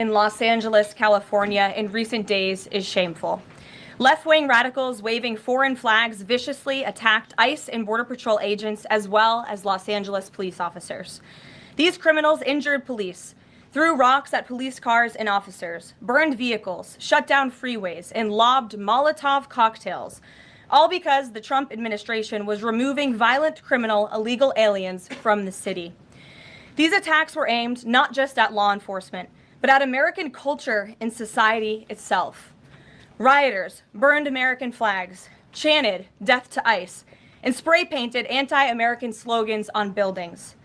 in Los Angeles, California in recent days is shameful. Left-wing radicals waving foreign flags viciously attacked ICE and Border Patrol agents as well as Los Angeles police officers. These criminals injured police, threw rocks at police cars and officers, burned vehicles, shut down freeways, and lobbed Molotov cocktails, all because the Trump administration was removing violent criminal illegal aliens from the city. These attacks were aimed not just at law enforcement, but at American culture and society itself. Rioters burned American flags, chanted "Death to ICE," and spray-painted anti-American slogans on buildings.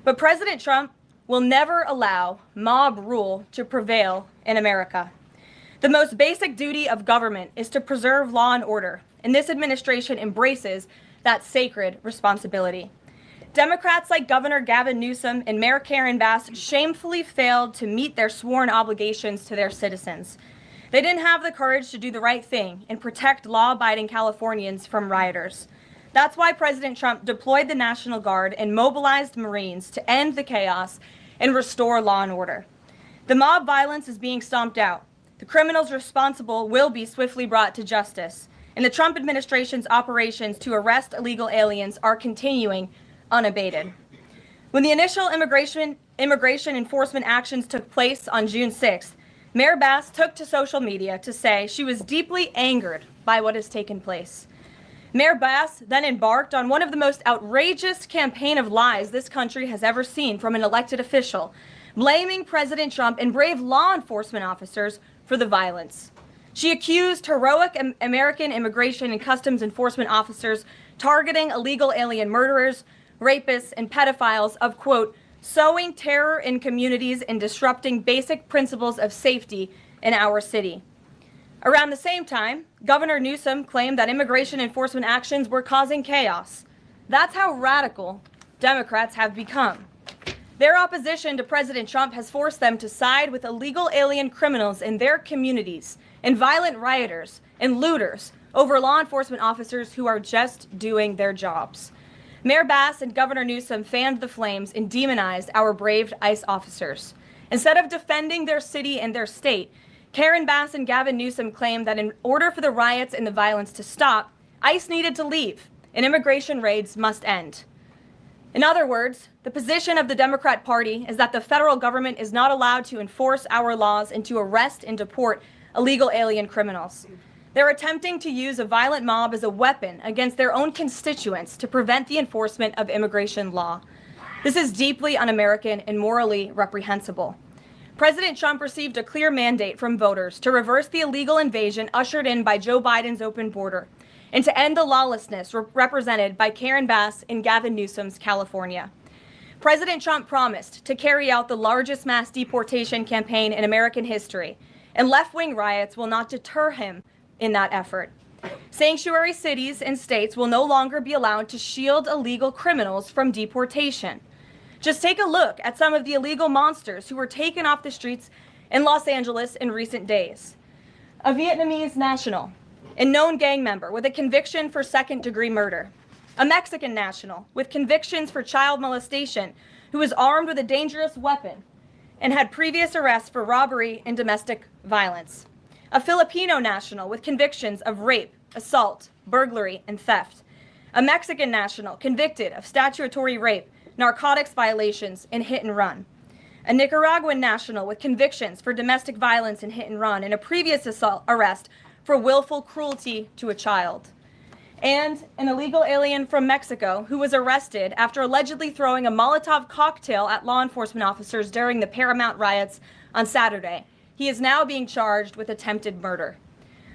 But President Trump will never allow mob rule to prevail in America. The most basic duty of government is to preserve law and order, and this administration embraces that sacred responsibility. Democrats like Governor Gavin Newsom and Mayor Karen Bass shamefully failed to meet their sworn obligations to their citizens. They didn't have the courage to do the right thing and protect law-abiding Californians from rioters. That's why President Trump deployed the National Guard and mobilized Marines to end the chaos and restore law and order. The mob violence is being stomped out. The criminals responsible will be swiftly brought to justice, and the Trump administration's operations to arrest illegal aliens are continuing unabated. When the initial immigration enforcement actions took place on June 6th, Mayor Bass took to social media to say she was deeply angered by what has taken place. Mayor Bass then embarked on one of the most outrageous campaign of lies this country has ever seen from an elected official, blaming President Trump and brave law enforcement officers for the violence. She accused heroic American immigration and customs enforcement officers targeting illegal alien murderers, rapists, and pedophiles of, quote, sowing terror in communities and disrupting basic principles of safety in our city. Around the same time, Governor Newsom claimed that immigration enforcement actions were causing chaos. That's how radical Democrats have become. Their opposition to President Trump has forced them to side with illegal alien criminals in their communities and violent rioters and looters over law enforcement officers who are just doing their jobs. Mayor Bass and Governor Newsom fanned the flames and demonized our brave ICE officers. Instead of defending their city and their state, Karen Bass and Gavin Newsom claimed that in order for the riots and the violence to stop, ICE needed to leave and immigration raids must end. In other words, the position of the Democrat Party is that the federal government is not allowed to enforce our laws and to arrest and deport illegal alien criminals. They're attempting to use a violent mob as a weapon against their own constituents to prevent the enforcement of immigration law. This is deeply un-American and morally reprehensible. President Trump received a clear mandate from voters to reverse the illegal invasion ushered in by Joe Biden's open border and to end the lawlessness represented by Karen Bass in Gavin Newsom's California. President Trump promised to carry out the largest mass deportation campaign in American history, and left-wing riots will not deter him in that effort. Sanctuary cities and states will no longer be allowed to shield illegal criminals from deportation. Just take a look at some of the illegal monsters who were taken off the streets in Los Angeles in recent days. A Vietnamese national, a known gang member with a conviction for second-degree murder. A Mexican national with convictions for child molestation who was armed with a dangerous weapon and had previous arrests for robbery and domestic violence. A Filipino national with convictions of rape, assault, burglary, and theft. A Mexican national convicted of statutory rape, narcotics violations, and hit and run. A Nicaraguan national with convictions for domestic violence and hit and run, and a previous arrest for willful cruelty to a child. And an illegal alien from Mexico who was arrested after allegedly throwing a Molotov cocktail at law enforcement officers during the Paramount riots on Saturday. He is now being charged with attempted murder.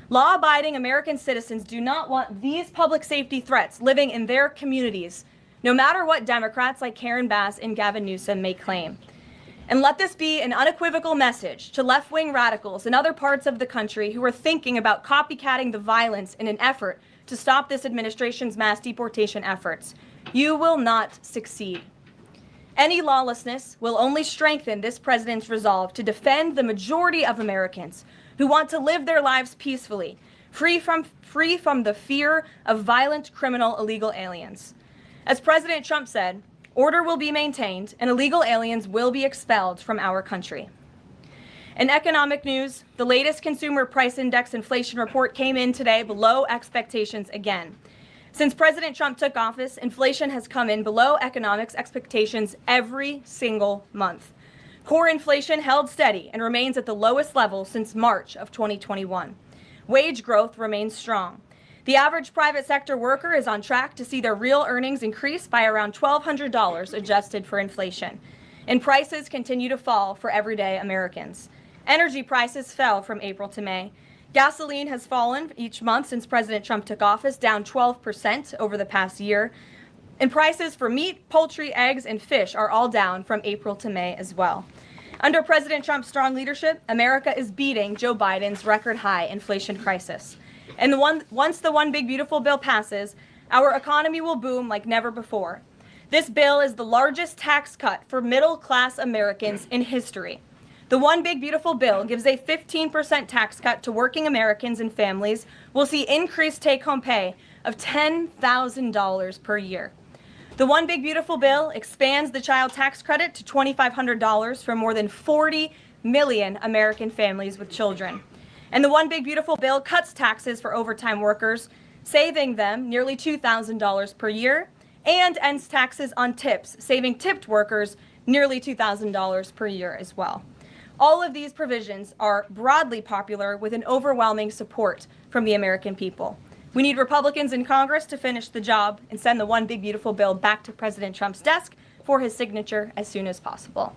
Law-abiding American citizens do not want these public safety threats living in their communities, no matter what Democrats like Karen Bass and Gavin Newsom may claim. And let this be an unequivocal message to left-wing radicals in other parts of the country who are thinking about copycatting the violence in an effort to stop this administration's mass deportation efforts. You will not succeed. Any lawlessness will only strengthen this president's resolve to defend the majority of Americans who want to live their lives peacefully, free from the fear of violent criminal illegal aliens. As President Trump said, order will be maintained and illegal aliens will be expelled from our country. In economic news, the latest consumer price index inflation report came in today below expectations again. Since President Trump took office, inflation has come in below economics expectations every single month. Core inflation held steady and remains at the lowest level since March of 2021. Wage growth remains strong. The average private sector worker is on track to see their real earnings increase by around $1,200 adjusted for inflation. And prices continue to fall for everyday Americans. Energy prices fell from April to May. Gasoline has fallen each month since President Trump took office, down 12% over the past year. And prices for meat, poultry, eggs, and fish are all down from April to May as well. Under President Trump's strong leadership, America is beating Joe Biden's record high inflation crisis. And once the One Big Beautiful Bill passes, our economy will boom like never before. This bill is the largest tax cut for middle-class Americans in history. The One Big Beautiful Bill gives a 15% tax cut to working Americans and families. We'll see increased take-home pay of $10,000 per year. The One Big Beautiful Bill expands the child tax credit to $2,500 for more than 40 million American families with children. And the One Big Beautiful Bill cuts taxes for overtime workers, saving them nearly $2,000 per year, and ends taxes on tips, saving tipped workers nearly $2,000 per year as well. All of these provisions are broadly popular with an overwhelming support from the American people. We need Republicans in Congress to finish the job and send the One Big Beautiful Bill back to President Trump's desk for his signature as soon as possible.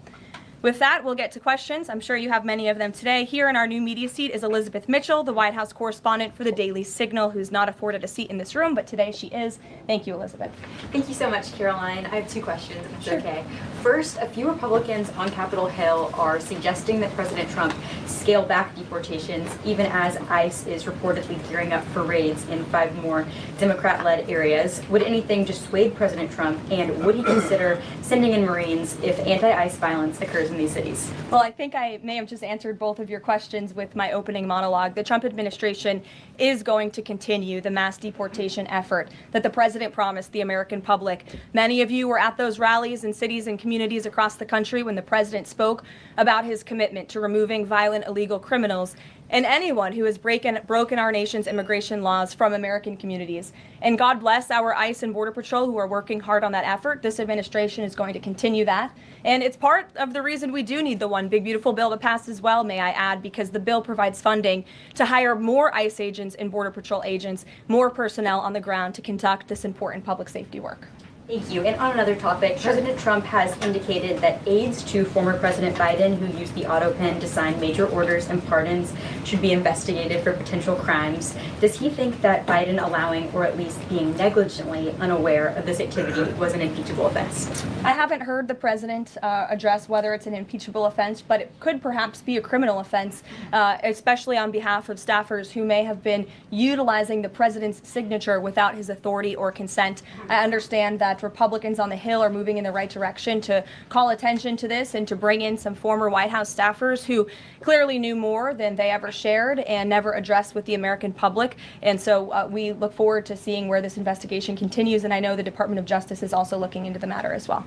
With that, we'll get to questions. I'm sure you have many of them today. Here in our new media seat is Elizabeth Mitchell, the White House correspondent for the Daily Signal, who's not afforded a seat in this room, but today she is. Thank you, Elizabeth. Thank you so much, Caroline. I have two questions, if it's okay. First, a few Republicans on Capitol Hill are suggesting that President Trump scale back deportations, even as ICE is reportedly gearing up for raids in 5 more Democrat-led areas. Would anything dissuade President Trump, and would he consider sending in Marines if anti-ICE violence occurs in these cities? Well, I think I may have just answered both of your questions with my opening monologue. The Trump administration is going to continue the mass deportation effort that the president promised the American public. Many of you were at those rallies in cities and communities across the country when the president spoke about his commitment to removing violent illegal criminals and anyone who has broken our nation's immigration laws from American communities. And God bless our ICE and Border Patrol who are working hard on that effort. This administration is going to continue that. And it's part of the reason we do need the One Big Beautiful Bill to pass as well, may I add, because the bill provides funding to hire more ICE agents and Border Patrol agents, more personnel on the ground to conduct this important public safety work. Thank you. And on another topic, President Trump has indicated that aides to former President Biden who used the auto pen to sign major orders and pardons should be investigated for potential crimes. Does he think that Biden allowing, or at least being negligently unaware of this activity, was an impeachable offense? I haven't heard the president address whether it's an impeachable offense, but it could perhaps be a criminal offense, especially on behalf of staffers who may have been utilizing the president's signature without his authority or consent. I understand that Republicans on the Hill are moving in the right direction to call attention to this and to bring in some former White House staffers who clearly knew more than they ever shared and never addressed with the American public. And so we look forward to seeing where this investigation continues. And I know the Department of Justice is also looking into the matter as well.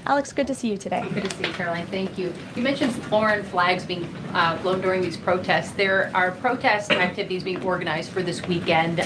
Alex, good to see you today. Good to see you, Caroline. Thank you. You mentioned foreign flags being flown during these protests. There are protest activities being organized for this weekend.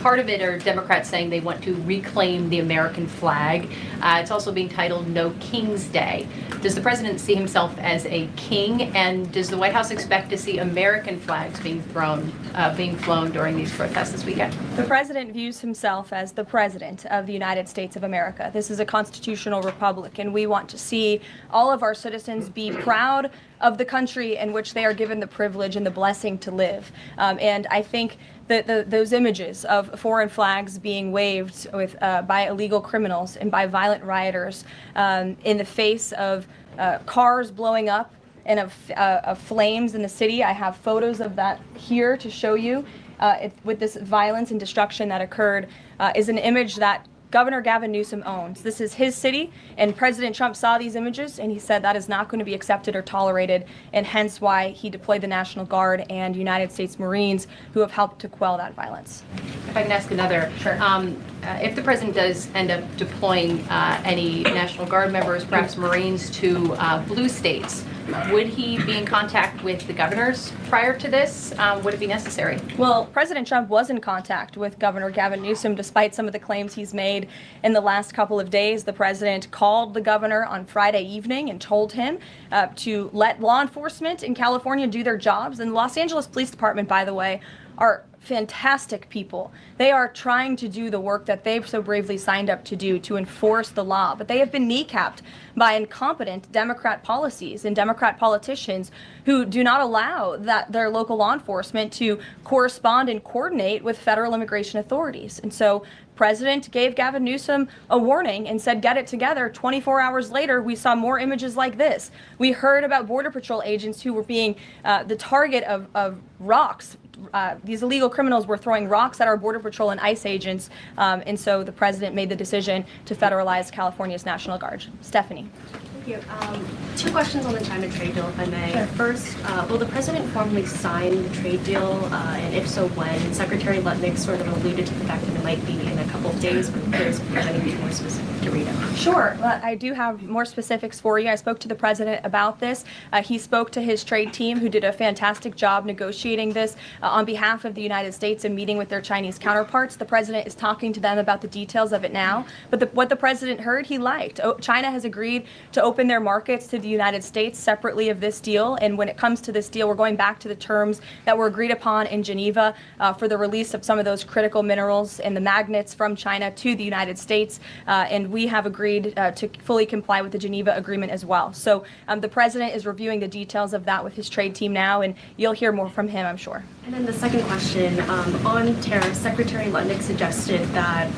Part of it are Democrats saying they want to reclaim the American flag. It's also being titled No King's Day. Does the president see himself as a king, and does the White House expect to see American flags being flown during these protests this weekend? The president views himself as the president of the United States of America. This is a constitutional republic, and we want to see all of our citizens be proud of the country in which they are given the privilege and the blessing to live. And I think that those images of foreign flags being waved with by illegal criminals and by violent rioters in the face of cars blowing up and of flames in the city. I have photos of that here to show you. With this violence and destruction that occurred is an image that Governor Gavin Newsom owns. This is his city, and President Trump saw these images, and he said that is not going to be accepted or tolerated, and hence why he deployed the National Guard and United States Marines who have helped to quell that violence. If I can ask another. Sure. If the president does end up deploying any National Guard members, perhaps Marines, to blue states, Would he be in contact with the governors prior to this? Would it be necessary? Well, President Trump was in contact with Governor Gavin Newsom, despite some of the claims he's made in the last couple of days. The president called the governor on Friday evening and told him to let law enforcement in California do their jobs. And the Los Angeles Police Department, by the way, are fantastic people. They are trying to do the work that they've so bravely signed up to do, to enforce the law, but they have been kneecapped by incompetent Democrat policies and Democrat politicians who do not allow their local law enforcement to correspond and coordinate with federal immigration authorities. And so President gave Gavin Newsom a warning and said, get it together. 24 hours later, we saw more images like this. We heard about Border Patrol agents who were being the target of rocks. These illegal criminals were throwing rocks at our Border Patrol and ICE agents, and so the president made the decision to federalize California's National Guard. Stephanie. Thank you. Two questions on the China trade deal, if I may. Sure. First, will the president formally sign the trade deal, and if so, when? Secretary Leavitt sort of alluded to the fact that it might be in a couple of days, but I'm curious if there's anything more specific to read out. Sure. Well, I do have more specifics for you. I spoke to the president about this. He spoke to his trade team, who did a fantastic job negotiating this on behalf of the United States and meeting with their Chinese counterparts. The president is talking to them about the details of it now. But what the president heard, he liked. China has agreed to open their markets to the United States separately of this deal. And when it comes to this deal, we're going back to the terms that were agreed upon in Geneva for the release of some of those critical minerals and the magnets from China to the United States. And we have agreed to fully comply with the Geneva Agreement as well. So the president is reviewing the details of that with his trade team now, and you'll hear more from him, I'm sure. And then the second question, on tariffs, Secretary Leavitt suggested that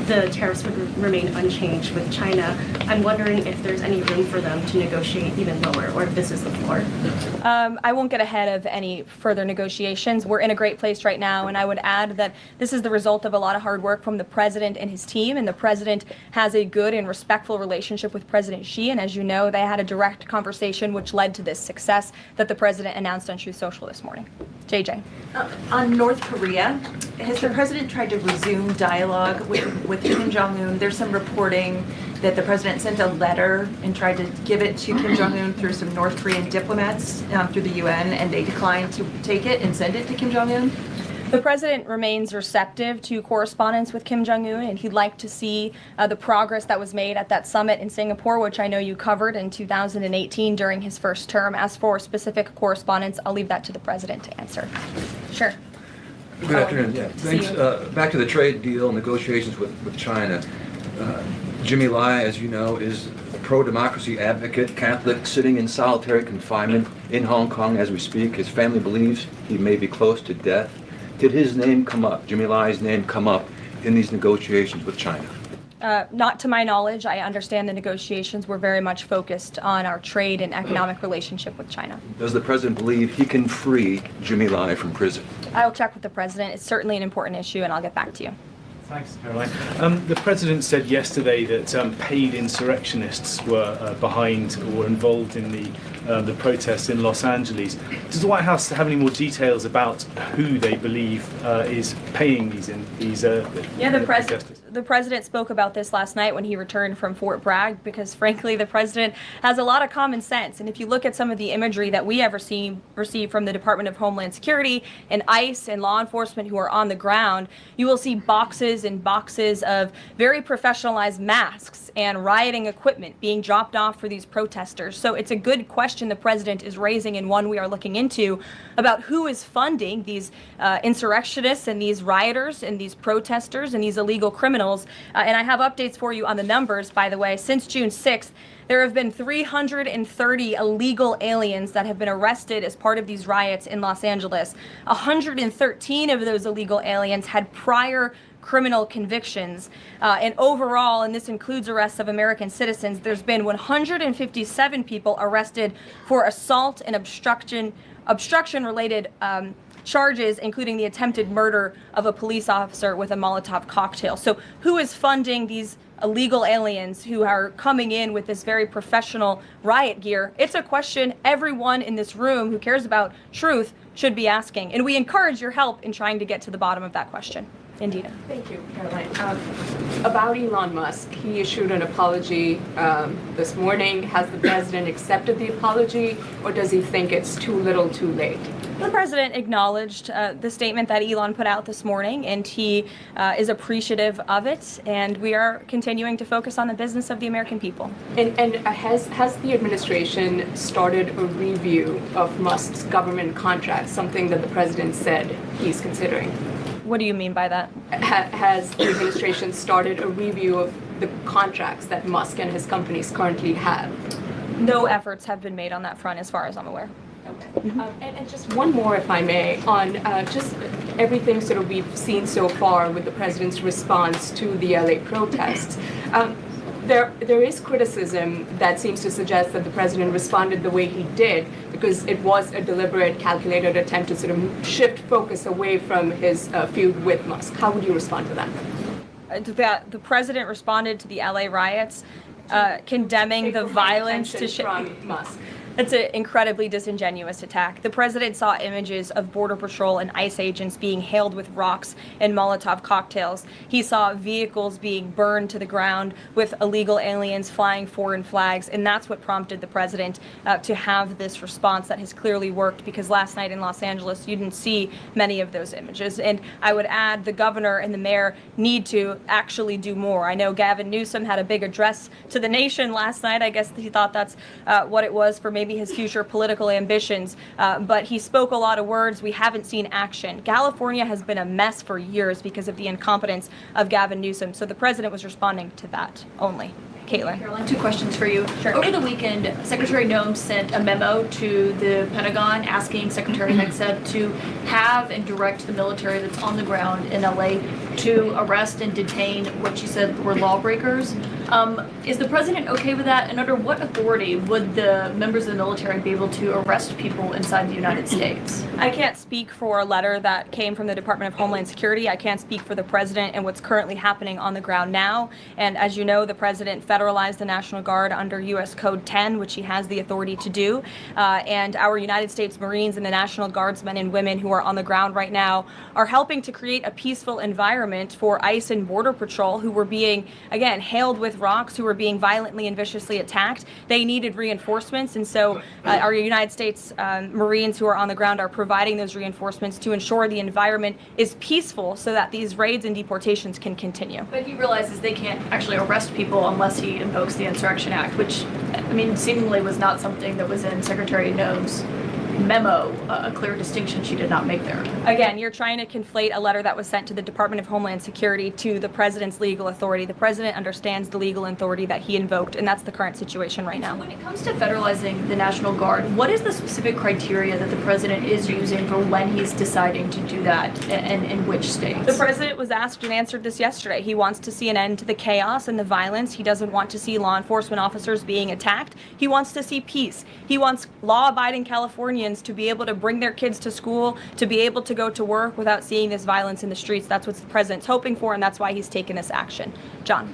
the tariffs would remain unchanged with China. I'm wondering if there's any room for them to negotiate even lower, or if this is the floor. I won't get ahead of any further negotiations. We're in a great place right now, and I would add that this is the result of a lot of hard work from the president and his team, and the president has a good and respectful relationship with President Xi, and as you know, they had a direct conversation which led to this success that the president announced on Truth Social this morning. JJ. On North Korea, has the president tried to resume dialogue with Kim Jong-un? There's some reporting that the president sent a letter and tried to give it to Kim Jong-un through some North Korean diplomats through the UN, and they declined to take it and send it to Kim Jong-un. The president remains receptive to correspondence with Kim Jong-un, and he'd like to see the progress that was made at that summit in Singapore, which I know you covered in 2018 during his first term. As for specific correspondence, I'll leave that to the president to answer. Sure. Good afternoon. Yeah, thanks. Back to the trade deal negotiations with China. Jimmy Lai, as you know, is a pro-democracy advocate, Catholic, sitting in solitary confinement in Hong Kong as we speak. His family believes he may be close to death. Did his name come up, Jimmy Lai's name come up in these negotiations with China? Not to my knowledge. I understand the negotiations were very much focused on our trade and economic relationship with China. Does the president believe he can free Jimmy Lai from prison? I'll check with the president. It's certainly an important issue, and I'll get back to you. Thanks, Karoline. The president said yesterday that paid insurrectionists were behind or involved in the protests in Los Angeles. Does the White House have any more details about who they believe is paying these protesters? The president spoke about this last night when he returned from Fort Bragg, because frankly the president has a lot of common sense, and if you look at some of the imagery that we have received from the Department of Homeland Security and ICE and law enforcement who are on the ground, you will see boxes and boxes of very professionalized masks and rioting equipment being dropped off for these protesters. So it's a good question the president is raising, and one we are looking into, about who is funding these insurrectionists and these rioters and these protesters and these illegal criminals. And I have updates for you on the numbers, by the way. Since June 6th, there have been 330 illegal aliens that have been arrested as part of these riots in Los Angeles. 113 of those illegal aliens had prior criminal convictions. And overall, and this includes arrests of American citizens, there's been 157 people arrested for assault and obstruction-related charges, including the attempted murder of a police officer with a Molotov cocktail. So who is funding these illegal aliens who are coming in with this very professional riot gear? It's a question everyone in this room who cares about truth should be asking. And we encourage your help in trying to get to the bottom of that question. Indina. Thank you, Caroline. About Elon Musk, he issued an apology this morning. Has the president accepted the apology, or does he think it's too little too late? The president acknowledged the statement that Elon put out this morning, and he is appreciative of it, and we are continuing to focus on the business of the American people. And has the administration started a review of Musk's government contracts, something that the president said he's considering? What do you mean by that? Has the administration started a review of the contracts that Musk and his companies currently have? No efforts have been made on that front as far as I'm aware. Okay. And just one more, if I may, on just everything sort of we've seen so far with the president's response to the LA protests. There is criticism that seems to suggest that the president responded the way he did because it was a deliberate, calculated attempt to sort of shift focus away from his feud with Musk. How would you respond to that? The president responded to the LA riots, condemning the violence to from Musk. It's an incredibly disingenuous attack. The president saw images of Border Patrol and ICE agents being hailed with rocks and Molotov cocktails. He saw vehicles being burned to the ground with illegal aliens flying foreign flags, and that's what prompted the president to have this response that has clearly worked, because last night in Los Angeles, you didn't see many of those images. And I would add the governor and the mayor need to actually do more. I know Gavin Newsom had a big address to the nation last night. I guess he thought that's what it was for maybe his future political ambitions, but he spoke a lot of words. We haven't seen action. California has been a mess for years because of the incompetence of Gavin Newsom, so the president was responding to that only. Caitlin. Caroline, two questions for you. Sure. Over the weekend, Secretary Noem sent a memo to the Pentagon asking Secretary Hegseth to have and direct the military that's on the ground in LA to arrest and detain what she said were lawbreakers. Is the president okay with that? And under what authority would the members of the military be able to arrest people inside the United States? I can't speak for a letter that came from the Department of Homeland Security. I can't speak for the president and what's currently happening on the ground now. And as you know, the president federalized the National Guard under U.S. Code 10, which he has the authority to do. And our United States Marines and the National Guardsmen and women who are on the ground right now are helping to create a peaceful environment for ICE and Border Patrol, who were being, again, hailed with rocks, who were being violently and viciously attacked. They needed reinforcements, and so our United States Marines who are on the ground are providing those reinforcements to ensure the environment is peaceful so that these raids and deportations can continue. But he realizes they can't actually arrest people unless he invokes the Insurrection Act, which, I mean, seemingly was not something that was in Secretary Noem's memo, a clear distinction she did not make there. Again, you're trying to conflate a letter that was sent to the Department of Homeland Security to the president's legal authority. The president understands the legal authority that he invoked, and that's the current situation right now. When it comes to federalizing the National Guard, what is the specific criteria that the president is using for when he's deciding to do that, and in which states? The president was asked and answered this yesterday. He wants to see an end to the chaos and the violence. He doesn't want to see law enforcement officers being attacked. He wants to see peace. He wants law-abiding Californians to be able to bring their kids to school, to be able to go to work without seeing this violence in the streets. That's what the president's hoping for, and that's why he's taken this action. John.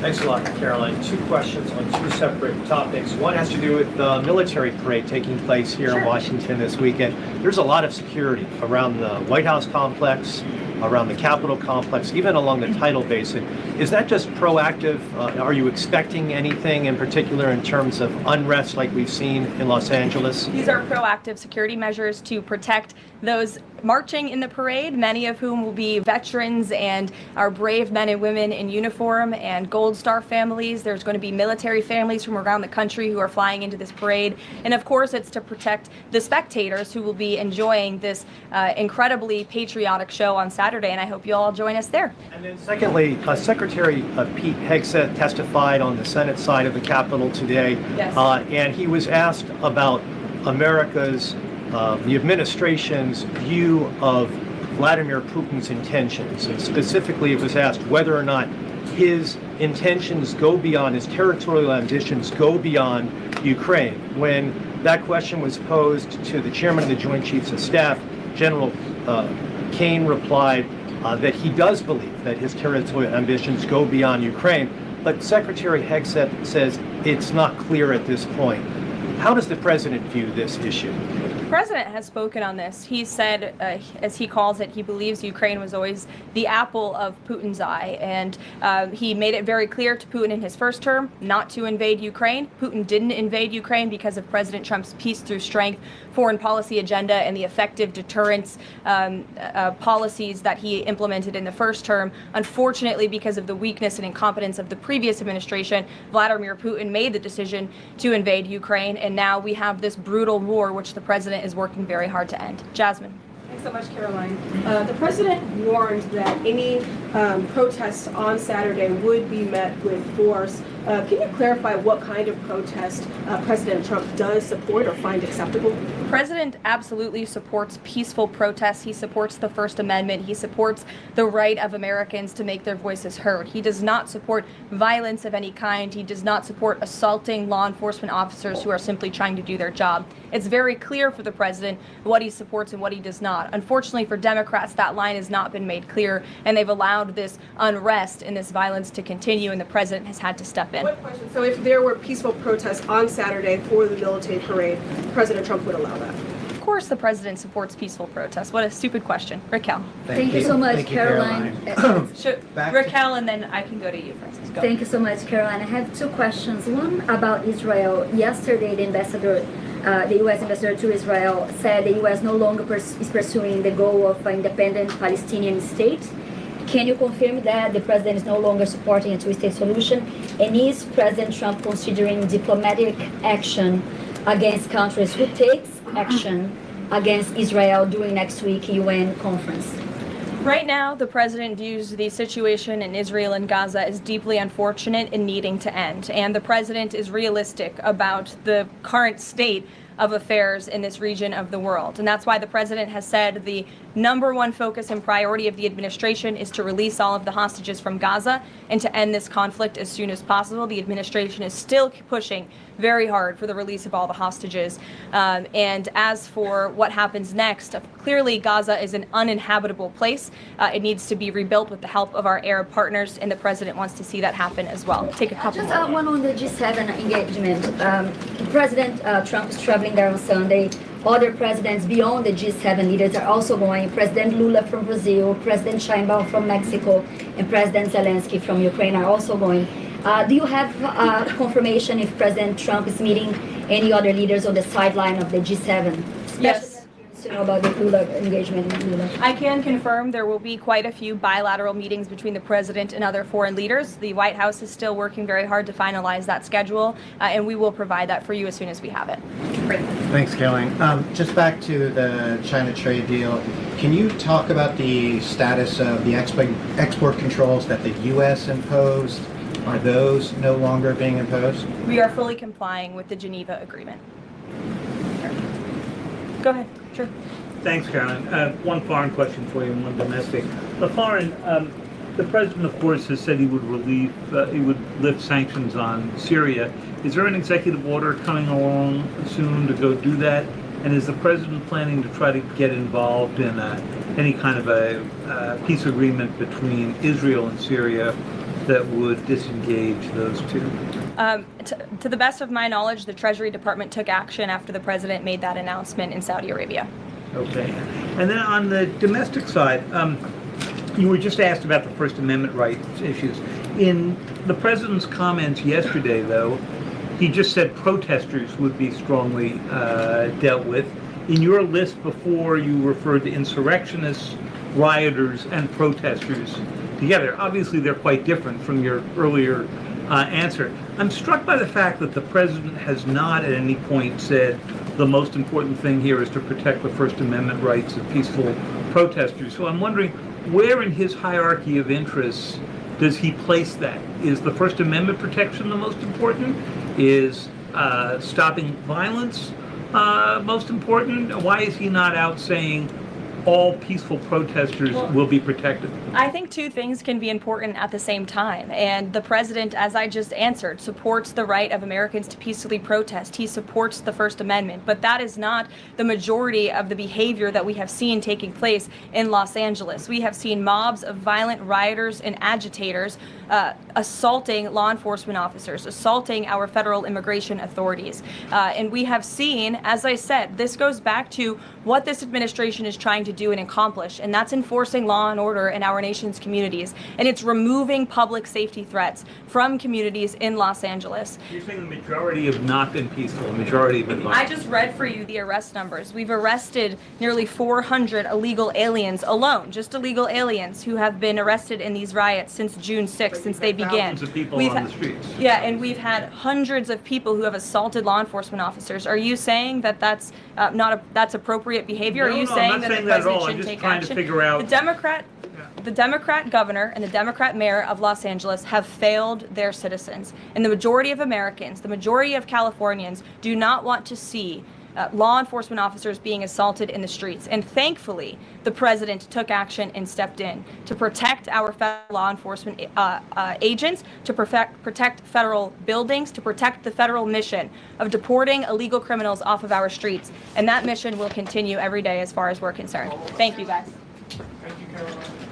Thanks a lot, Caroline. Two questions on two separate topics. One has to do with the military parade taking place here in Washington this weekend. There's a lot of security around the White House complex, around the Capitol complex, even along the tidal basin. Is that just proactive? Are you expecting anything in particular in terms of unrest like we've seen in Los Angeles? These are proactive security measures to protect those marching in the parade, many of whom will be veterans and our brave men and women in uniform and Gold Star families. There's going to be military families from around the country who are flying into this parade. And of course, it's to protect the spectators who will be enjoying this incredibly patriotic show on Saturday. And I hope you all join us there. And then secondly, Secretary Pete Hegseth testified on the Senate side of the Capitol today. Yes. And he was asked about America's the administration's view of Vladimir Putin's intentions. And specifically, it was asked whether or not his intentions go beyond, his territorial ambitions go beyond Ukraine. When that question was posed to the chairman of the Joint Chiefs of Staff, General Kane replied that he does believe that his territorial ambitions go beyond Ukraine. But Secretary Hegseth says it's not clear at this point. How does the president view this issue? President has spoken on this. He said, as he calls it, he believes Ukraine was always the apple of Putin's eye. And he made it very clear to Putin in his first term not to invade Ukraine. Putin didn't invade Ukraine because of President Trump's peace through strength foreign policy agenda and the effective deterrence policies that he implemented in the first term. Unfortunately, because of the weakness and incompetence of the previous administration, Vladimir Putin made the decision to invade Ukraine. And now we have this brutal war, which the president is working very hard to end. Jasmine. Thanks so much, Caroline. The president warned that any protests on Saturday would be met with force. Can you clarify what kind of protest President Trump does support or find acceptable? The president absolutely supports peaceful protests. He supports the First Amendment. He supports the right of Americans to make their voices heard. He does not support violence of any kind. He does not support assaulting law enforcement officers who are simply trying to do their job. It's very clear for the president what he supports and what he does not. Unfortunately for Democrats, that line has not been made clear, and they've allowed this unrest and this violence to continue, and the president has had to step in. What question? So if there were peaceful protests on Saturday for the military parade, President Trump would allow that? Of course the president supports peaceful protests. What a stupid question. Raquel. Thank you so much, Thank you, Caroline. Raquel, and then I can go to you, Francis. Go. Thank you so much, Caroline. I have two questions. One about Israel. Yesterday, the U.S. ambassador to Israel said the U.S. no longer is pursuing the goal of an independent Palestinian state. Can you confirm that the president is no longer supporting a two-state solution? And is President Trump considering diplomatic action against countries who takes action against Israel during next week UN conference? Right now, the president views the situation in Israel and Gaza as deeply unfortunate and needing to end. And the president is realistic about the current state of affairs in this region of the world. And that's why the president has said the number one focus and priority of the administration is to release all of the hostages from Gaza and to end this conflict as soon as possible. The administration is still pushing very hard for the release of all the hostages. And as for what happens next, clearly Gaza is an uninhabitable place. It needs to be rebuilt with the help of our Arab partners, and the president wants to see that happen as well. Take a couple Just more. one on the G7 engagement. President Trump is traveling there on Sunday. Other presidents beyond the G7 leaders are also going. President Lula from Brazil, President Sheinbaum from Mexico, and President Zelensky from Ukraine are also going. Do you have confirmation if President Trump is meeting any other leaders on the sideline of the G7? Yes. To know about the Lula engagement in Lula. I can confirm there will be quite a few bilateral meetings between the president and other foreign leaders. The White House is still working very hard to finalize that schedule, and we will provide that for you as soon as we have it. Great. Thanks, Caroline. Just back to the China trade deal, can you talk about the status of the export controls that the U.S. imposed? Are those no longer being imposed? We are fully complying with the Geneva Agreement. Go ahead. Sure. Thanks, Caroline. One foreign question for you and one domestic. The foreign, the president, of course, has said he would lift sanctions on Syria. Is there an executive order coming along soon to go do that? And is the president planning to try to get involved in any kind of a peace agreement between Israel and Syria that would disengage those two? To the best of my knowledge, the Treasury Department took action after the president made that announcement in Saudi Arabia. Okay. And then on the domestic side, you were just asked about the First Amendment rights issues. In the president's comments yesterday, though, he just said protesters would be strongly dealt with. In your list before, you referred to insurrectionists, rioters, and protesters together. Obviously, they're quite different from your earlier answer. I'm struck by the fact that the president has not at any point said the most important thing here is to protect the First Amendment rights of peaceful protesters. So I'm wondering, where in his hierarchy of interests does he place that? Is the First Amendment protection the most important? Is stopping violence most important? Why is he not out saying all peaceful protesters will be protected? I think two things can be important at the same time. And the president, as I just answered, supports the right of Americans to peacefully protest. He supports the First Amendment. But that is not the majority of the behavior that we have seen taking place in Los Angeles. We have seen mobs of violent rioters and agitators assaulting law enforcement officers, assaulting our federal immigration authorities. And we have seen, as I said, this goes back to what this administration is trying to do and accomplish, and that's enforcing law and order in our nation's communities. And it's removing public safety threats from communities in Los Angeles. You're saying the majority have not been peaceful, the majority have been violent. I just read for you the arrest numbers. We've arrested nearly 400 illegal aliens alone, just illegal aliens who have been arrested in these riots since June 6th, since they began. Thousands of people on the streets. Yeah, and we've had hundreds of people who have assaulted law enforcement officers. Are you saying that that's that's appropriate behavior? No, Are you no, saying I'm not that saying the that at all. president I'm shouldn't just take trying to action? figure out. The Democrat governor and the Democrat mayor of Los Angeles have failed their citizens. And the majority of Americans, the majority of Californians do not want to see law enforcement officers being assaulted in the streets. And thankfully, the president took action and stepped in to protect our federal law enforcement agents, to protect federal buildings, to protect the federal mission of deporting illegal criminals off of our streets. And that mission will continue every day as far as we're concerned. Thank you, guys. Thank you, Karoline.